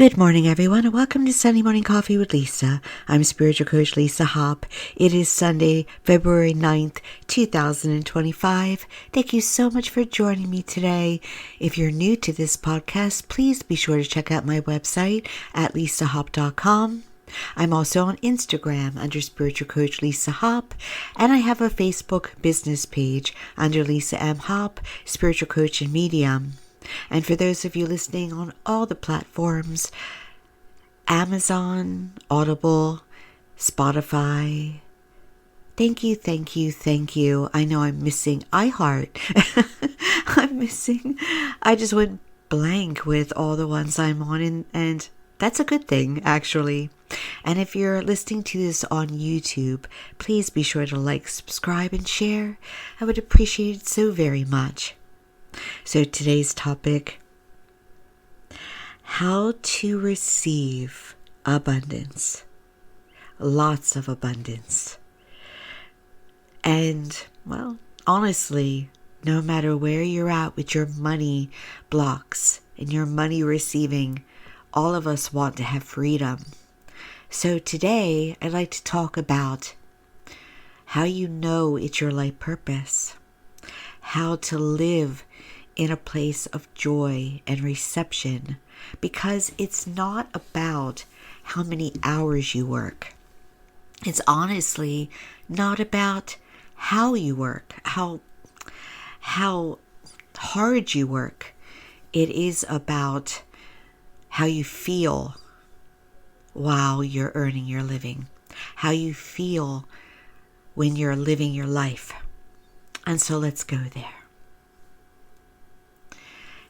Good morning, everyone, and welcome to Sunday Morning Coffee with Lisa. I'm Spiritual Coach Lisa Hopp. It is Sunday, February 9th, 2025. Thank you so much for joining me today. If you're new to this podcast, please be sure to check out my website at lisahopp.com. I'm also on Instagram under Spiritual Coach Lisa Hopp, and I have a Facebook business page under Lisa M. Hopp, Spiritual Coach and Medium. And for those of you listening on all the platforms, Amazon, Audible, Spotify, thank you. I know I'm missing iHeart. I just went blank with all the ones I'm on, and that's a good thing, actually. And if you're listening to this on YouTube, please be sure to like, subscribe, and share. I would appreciate it so very much. So today's topic, how to receive abundance. Lots of abundance. And, well, honestly, no matter where you're at with your money blocks and your money receiving, all of us want to have freedom. So today, I'd like to talk about how you know it's your life purpose, how to live in a place of joy and reception, because it's not about how many hours you work. It's honestly not about how you work, how hard you work. It is about how you feel while you're earning your living, how you feel when you're living your life. And so let's go there.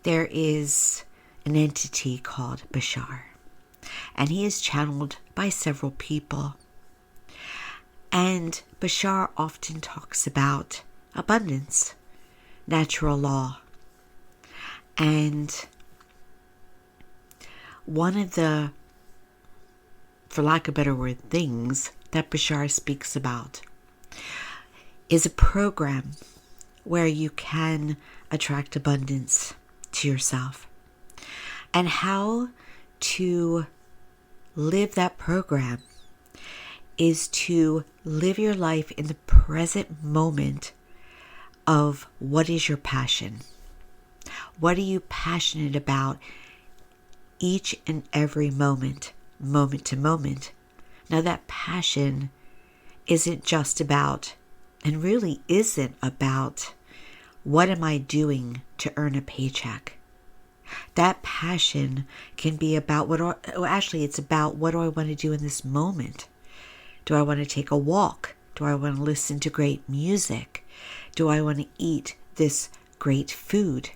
There is an entity called Bashar, and he is channeled by several people. And Bashar often talks about abundance, natural law. And one of the, for lack of a better word, things that Bashar speaks about is a program where you can attract abundance to yourself. And how to live that program is to live your life in the present moment of what is your passion. What are you passionate about each and every moment to moment? Now that passion isn't just about, and really isn't about, what am I doing to earn a paycheck? That passion can be about it's about what do I want to do in this moment? Do I want to take a walk? Do I want to listen to great music? Do I want to eat this great food?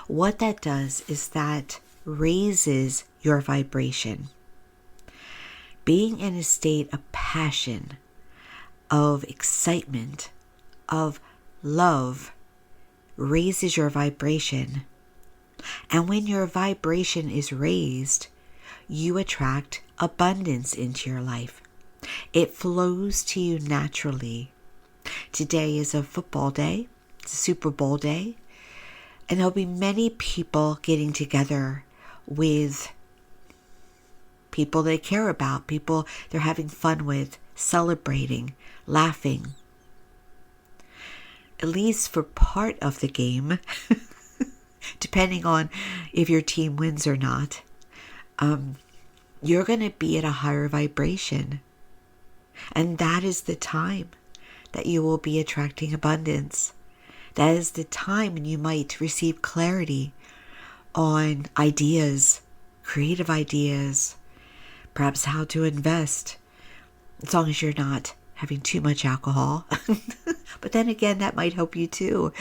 What that does is that raises your vibration. Being in a state of passion, of excitement, of love, raises your vibration. And when your vibration is raised, you attract abundance into your life. It flows to you naturally. Today is a football day. It's a Super Bowl day. And there'll be many people getting together with people they care about, people they're having fun with, celebrating, laughing. At least for part of the game, depending on if your team wins or not, you're going to be at a higher vibration. And that is the time that you will be attracting abundance. That is the time when you might receive clarity on ideas, creative ideas, perhaps how to invest, as long as you're not having too much alcohol. But then again, that might help you too,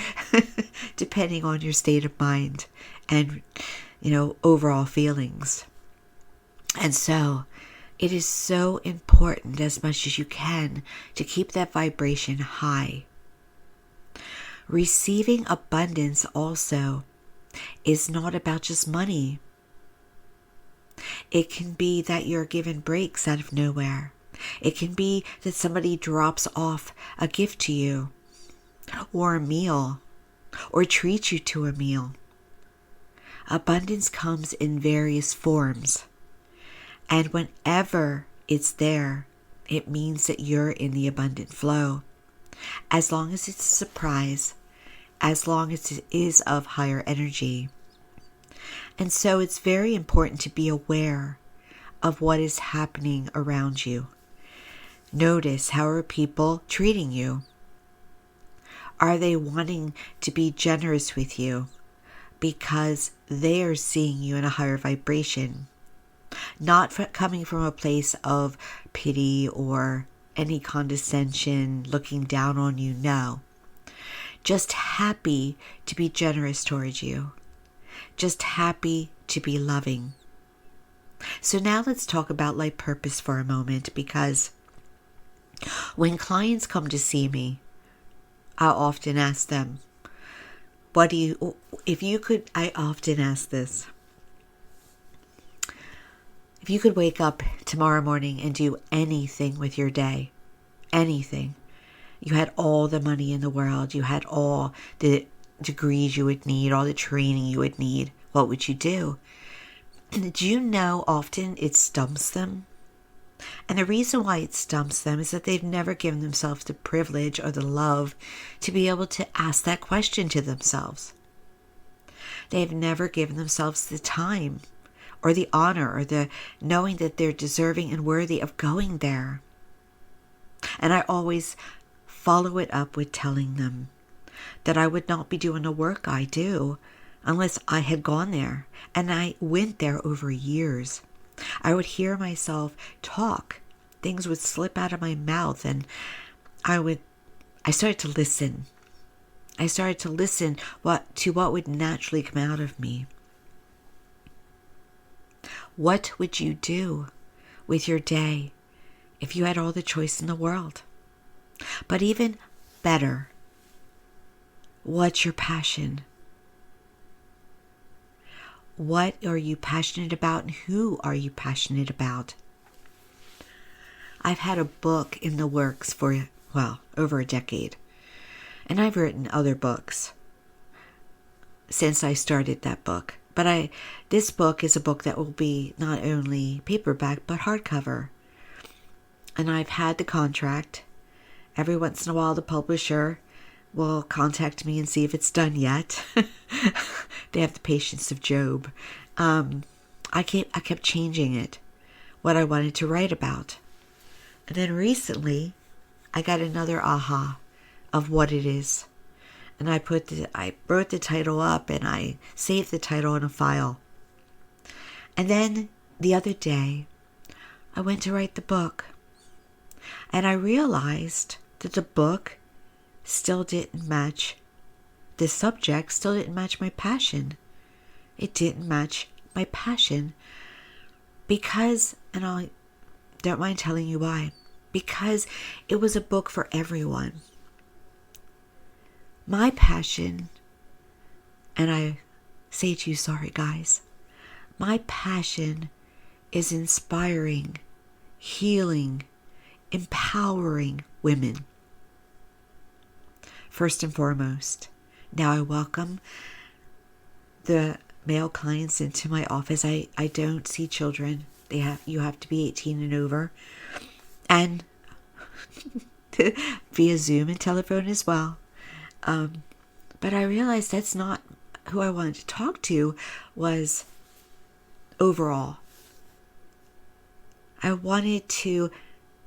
depending on your state of mind and, overall feelings. And so it is so important, as much as you can, to keep that vibration high. Receiving abundance also is not about just money. It can be that you're given breaks out of nowhere. It can be that somebody drops off a gift to you, or a meal, or treats you to a meal. Abundance comes in various forms. And whenever it's there, it means that you're in the abundant flow. As long as it's a surprise, as long as it is of higher energy. And so it's very important to be aware of what is happening around you. Notice, how are people treating you? Are they wanting to be generous with you because they are seeing you in a higher vibration? Not coming from a place of pity or any condescension, looking down on you, no. Just happy to be generous towards you. Just happy to be loving. So now let's talk about life purpose for a moment, because when clients come to see me, I often ask them, I often ask this. If you could wake up tomorrow morning and do anything with your day, anything, you had all the money in the world, you had all the degrees you would need, all the training you would need, what would you do? Do you know often it stumps them? And the reason why it stumps them is that they've never given themselves the privilege or the love to be able to ask that question to themselves. They've never given themselves the time or the honor or the knowing that they're deserving and worthy of going there. And I always follow it up with telling them that I would not be doing the work I do unless I had gone there. And I went there over years. I would hear myself talk. Things would slip out of my mouth, and I started to listen. I started to listen to what would naturally come out of me. What would you do with your day if you had all the choice in the world? But even better, what's your passion? What are you passionate about, and who are you passionate about? I've had a book in the works for, over a decade. And I've written other books since I started that book. But this book is a book that will be not only paperback, but hardcover. And I've had the contract. Every once in a while, the publisher will contact me and see if it's done yet. They have the patience of Job. I kept changing it, what I wanted to write about. And then recently, I got another aha of what it is. And I wrote the title up, and I saved the title in a file. And then the other day, I went to write the book. And I realized that the book still didn't match the subject, still didn't match my passion. It didn't match my passion because, and I don't mind telling you why, because it was a book for everyone. My passion, and I say to you, sorry guys, my passion is inspiring, healing, empowering women. First and foremost. Now I welcome the male clients into my office. I don't see children. You have to be 18 and over. And via Zoom and telephone as well. But I realized that's not who I wanted to talk to, was overall. I wanted to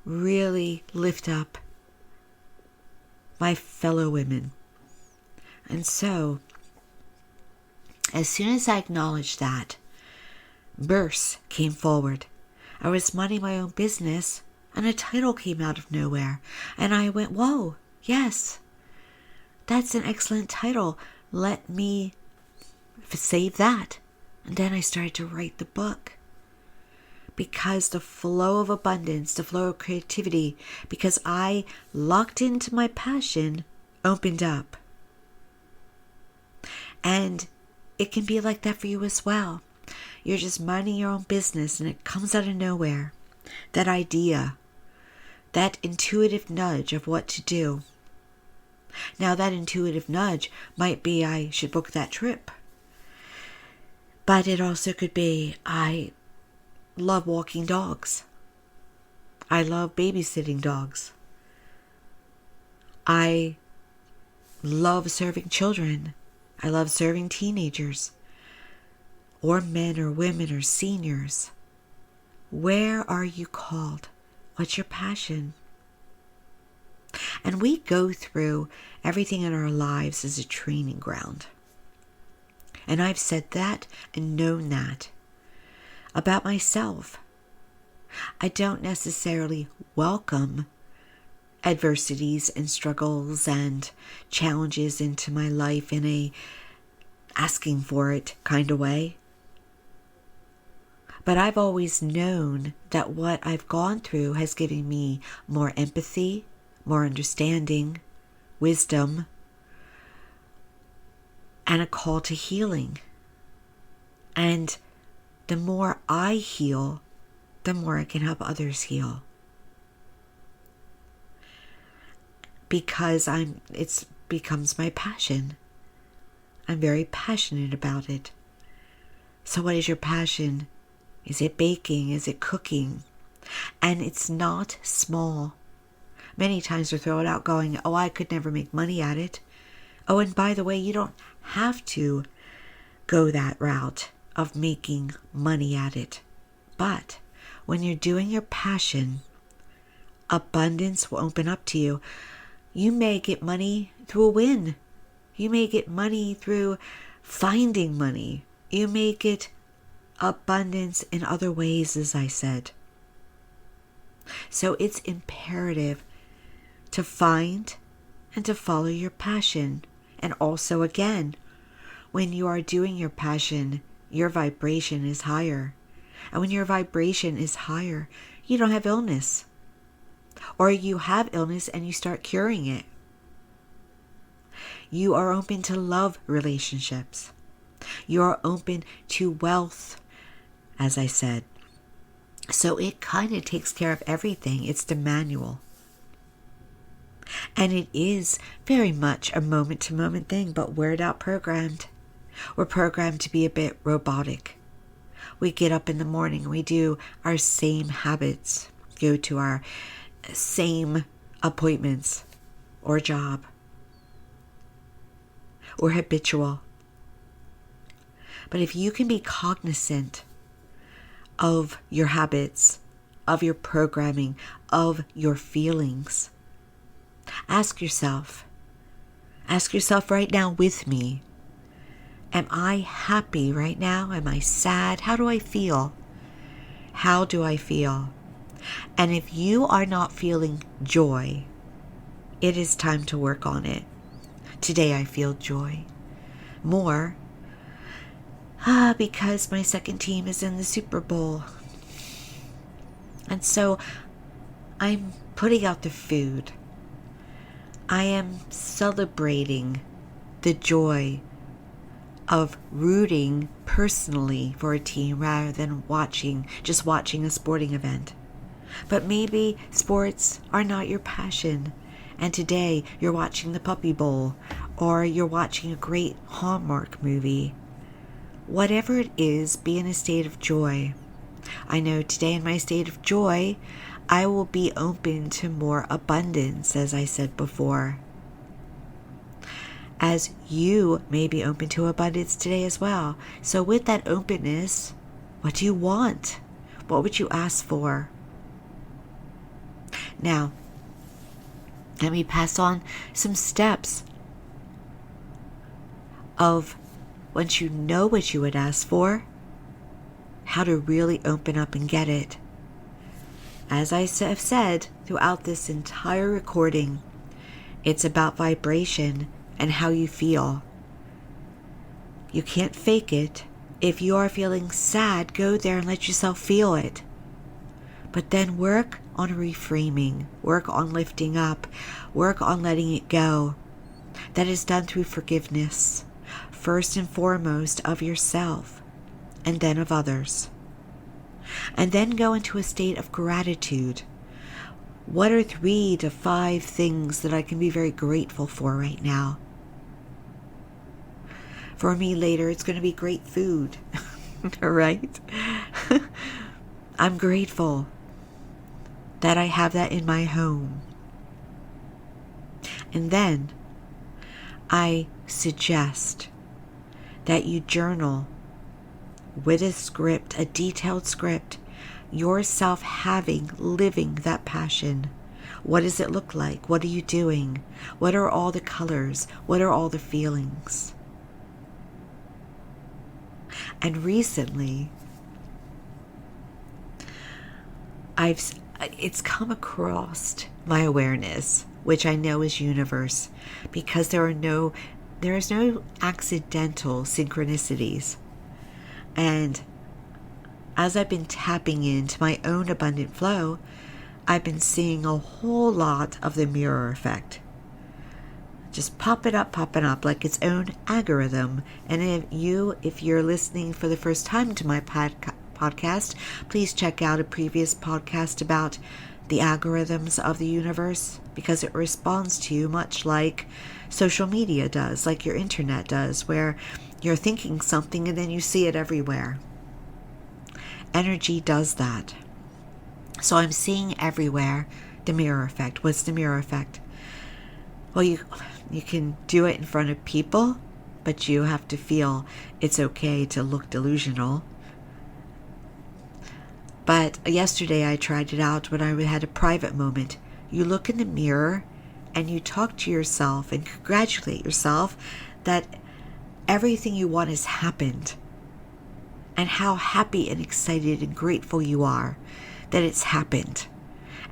really lift up my fellow women. And so, as soon as I acknowledged that, Burse came forward. I was minding my own business, and a title came out of nowhere. And I went, whoa, yes, that's an excellent title. Let me save that. And then I started to write the book. Because the flow of abundance, the flow of creativity, because I locked into my passion, opened up. And it can be like that for you as well. You're just minding your own business and it comes out of nowhere. That idea, that intuitive nudge of what to do. Now that intuitive nudge might be I should book that trip. But it also could be, I love walking dogs. I love babysitting dogs. I love serving children. I love serving teenagers, or men or women or seniors. Where are you called? What's your passion? And we go through everything in our lives as a training ground. And I've said that and known that about myself. I don't necessarily welcome adversities and struggles and challenges into my life in a asking for it kind of way. But I've always known that what I've gone through has given me more empathy, more understanding, wisdom, and a call to healing. And the more I heal, the more I can help others heal. Because it becomes my passion. I'm very passionate about it. So what is your passion? Is it baking? Is it cooking? And it's not small. Many times we throw it out going, oh, I could never make money at it. Oh, and by the way, you don't have to go that route of making money at it. But when you're doing your passion, abundance will open up to you. You may get money through a win. You may get money through finding money. You may get abundance in other ways, as I said. So it's imperative to find and to follow your passion. And also, again, when you are doing your passion, your vibration is higher. And when your vibration is higher, you don't have illness. Or you have illness and you start curing it. You are open to love relationships. You are open to wealth, as I said. So it kind of takes care of everything. It's the manual. And it is very much a moment-to-moment thing, but we're not programmed. We're programmed to be a bit robotic. We get up in the morning, we do our same habits, go to our same appointments or job. We're habitual. But if you can be cognizant of your habits, of your programming, of your feelings, ask yourself right now with me, am I happy right now? Am I sad? How do I feel? How do I feel? And if you are not feeling joy, it is time to work on it. Today I feel joy more because my second team is in the Super Bowl. And so I'm putting out the food. I am celebrating the joy of rooting personally for a team rather than just watching a sporting event. But maybe sports are not your passion, and today you're watching the Puppy Bowl, or you're watching a great Hallmark movie. Whatever it is, be in a state of joy. I know today in my state of joy, I will be open to more abundance, as I said before. As you may be open to abundance today as well. So with that openness, what do you want? What would you ask for? Now, let me pass on some steps of, once you know what you would ask for, how to really open up and get it. As I have said throughout this entire recording, it's about vibration and how you feel. You can't fake it. If you are feeling sad, go there and let yourself feel it. But then work on reframing, work on lifting up, work on letting it go. That is done through forgiveness, first and foremost of yourself, and then of others. And then go into a state of gratitude. What are 3 to 5 things that I can be very grateful for right now? For me later, it's going to be great food. right? I'm grateful that I have that in my home. And then I suggest that you journal with a script, a detailed script, yourself living that passion. What does it look like? What are you doing? What are all the colors? What are all the feelings? And recently, it's come across my awareness, which I know is universe, because there is no accidental synchronicities. And as I've been tapping into my own abundant flow, I've been seeing a whole lot of the mirror effect. Just popping up like its own algorithm. And if you're listening for the first time to my podcast, please check out a previous podcast about the algorithms of the universe, because it responds to you much like social media does, like your internet does, where you're thinking something and then you see it everywhere. Energy does that. So I'm seeing everywhere the mirror effect. What's the mirror effect? Well, you can do it in front of people, but you have to feel it's okay to look delusional. But yesterday I tried it out when I had a private moment. You look in the mirror and you talk to yourself and congratulate yourself that everything you want has happened, and how happy and excited and grateful you are that it's happened.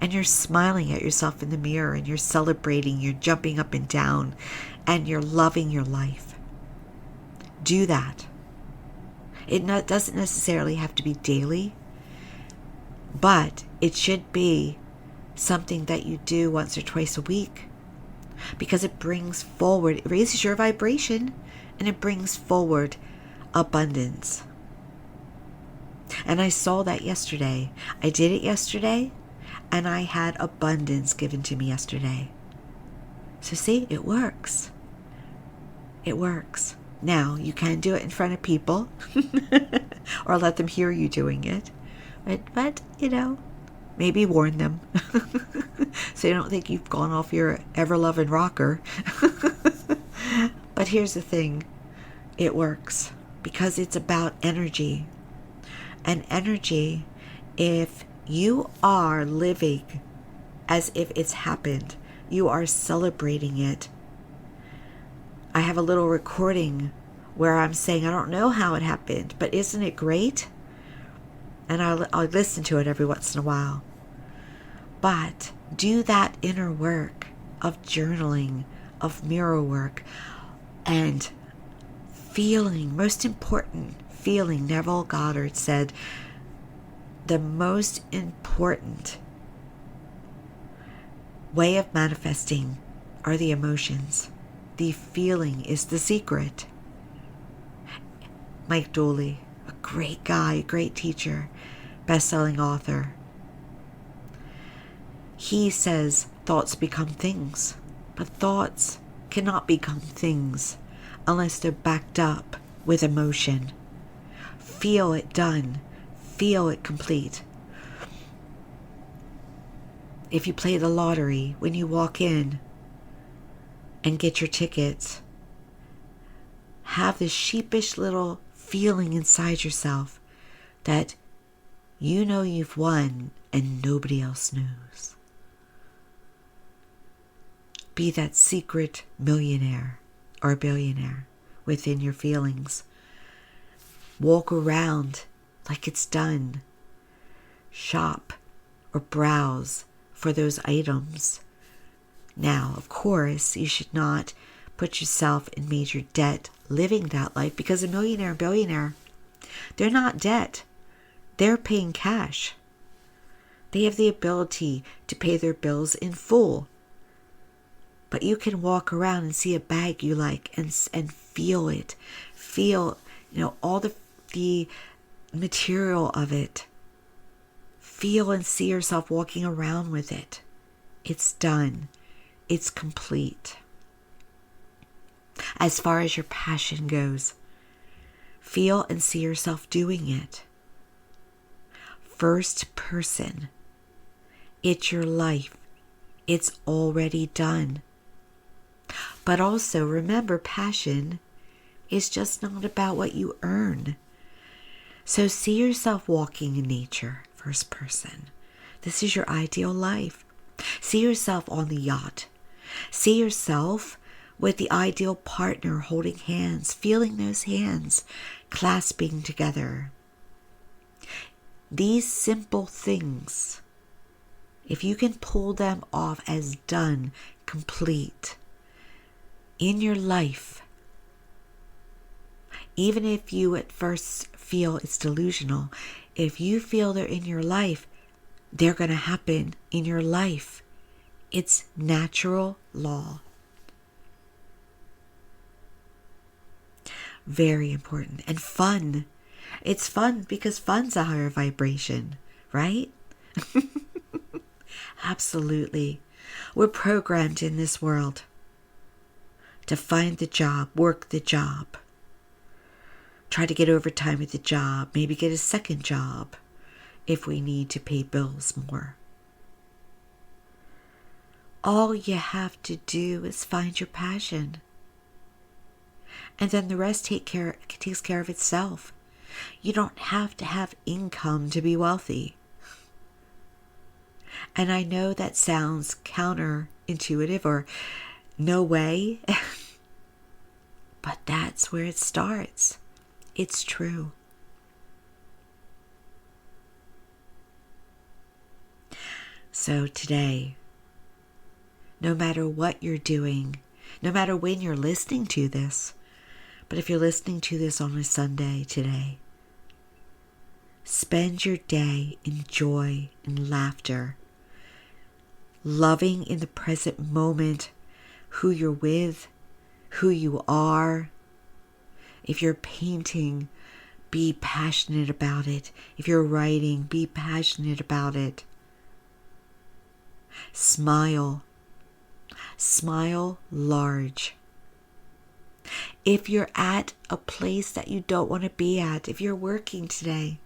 And you're smiling at yourself in the mirror, and you're celebrating, you're jumping up and down, and you're loving your life. Do that. It doesn't necessarily have to be daily, but it should be something that you do once or twice a week, because it raises your vibration, and it brings forward abundance. And I saw that yesterday. I did it yesterday, and I had abundance given to me yesterday. So see, it works. It works. Now, you can do it in front of people or let them hear you doing it. But maybe warn them so you don't think you've gone off your ever-loving rocker. But here's the thing. It works because it's about energy. And energy, if you are living as if it's happened, you are celebrating it. I have a little recording where I'm saying, I don't know how it happened, but isn't it great? And I'll listen to it every once in a while. But do that inner work of journaling, of mirror work, and feeling, most important, feeling. Neville Goddard said, the most important way of manifesting are the emotions. The feeling is the secret. Mike Dooley, a great guy, great teacher, best-selling author. He says thoughts become things, but thoughts cannot become things unless they're backed up with emotion. Feel it done. Feel it complete. If you play the lottery, when you walk in and get your tickets, have this sheepish little feeling inside yourself that you know you've won and nobody else knows. Be that secret millionaire or billionaire within your feelings. Walk around like it's done. Shop or browse for those items. Now, of course, you should not put yourself in major debt living that life, because a millionaire and billionaire, they're not debt. They're paying cash. They have the ability to pay their bills in full. But you can walk around and see a bag you like and feel it. Feel, all the material of it. Feel and see yourself walking around with it. It's done. It's complete. As far as your passion goes, Feel and see yourself doing it. First person. It's your life. It's already done. But also remember, passion is just not about what you earn. So see yourself walking in nature, first person. This is your ideal life. See yourself on the yacht. See yourself with the ideal partner holding hands, feeling those hands clasping together. These simple things, if you can pull them off as done, complete, in your life, even if you at first feel it's delusional, if you feel they're in your life, they're going to happen in your life. It's natural law. Very important. And fun. It's fun because fun's a higher vibration, right? Absolutely. We're programmed in this world to find the job, work the job, try to get overtime at the job, maybe get a second job if we need to pay bills more. All you have to do is find your passion. And then the rest takes care of itself. You don't have to have income to be wealthy. And I know that sounds counterintuitive or no way, but that's where it starts. It's true. So today, no matter what you're doing, no matter when you're listening to this, but if you're listening to this on a Sunday today, spend your day in joy and laughter, loving in the present moment who you're with, who you are. If you're painting, be passionate about it. If you're writing, be passionate about it. Smile. Smile large. If you're at a place that you don't want to be at, if you're working today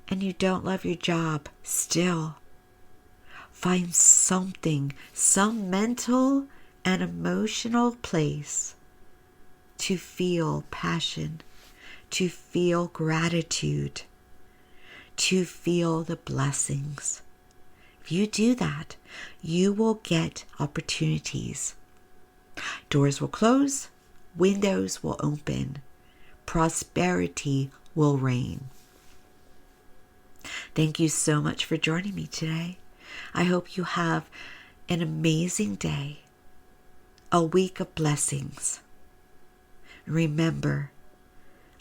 and you don't love your job, still find something, some mental and emotional place to feel passion, to feel gratitude, to feel the blessings. If you do that, you will get opportunities. Doors will close, windows will open, prosperity will reign. Thank you so much for joining me today. I hope you have an amazing day, a week of blessings. Remember,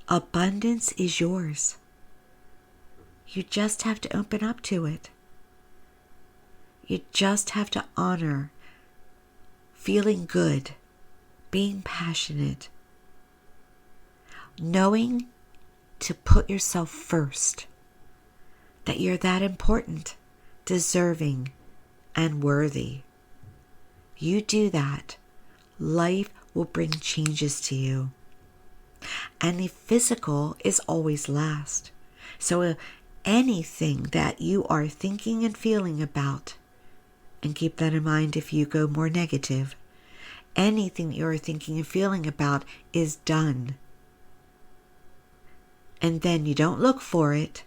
abundance is yours. You just have to open up to it. You just have to honor feeling good, being passionate, knowing to put yourself first, that you're that important, deserving, and worthy. You do that, life will bring changes to you. And the physical is always last. So anything that you are thinking and feeling about, and keep that in mind if you go more negative, anything you're thinking and feeling about is done. And then you don't look for it.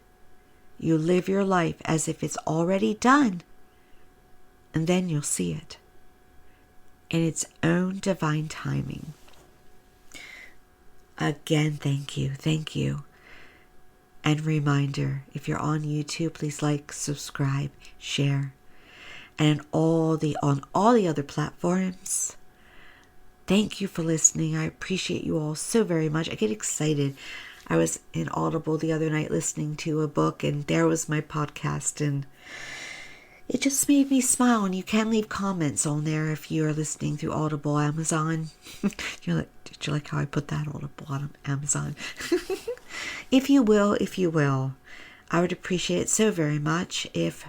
You live your life as if it's already done. And then you'll see it in its own divine timing. Again, thank you. Thank you. And reminder, if you're on YouTube, please like, subscribe, share. And on all the other platforms, thank you for listening. I appreciate you all so very much. I get excited. I was in Audible the other night listening to a book, and there was my podcast, and it just made me smile. And you can leave comments on there if you are listening through Audible, Amazon. Did you like how I put that? Audible on Amazon. If you will, I would appreciate it so very much if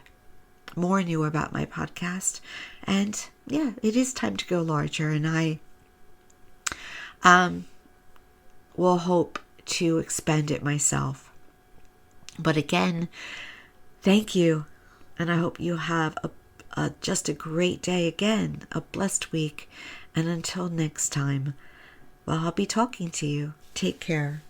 more knew about my podcast. And yeah, it is time to go larger, and I will hope to expand it myself. But again, thank you. And I hope you have just a great day again, a blessed week. And until next time, well, I'll be talking to you. Take care.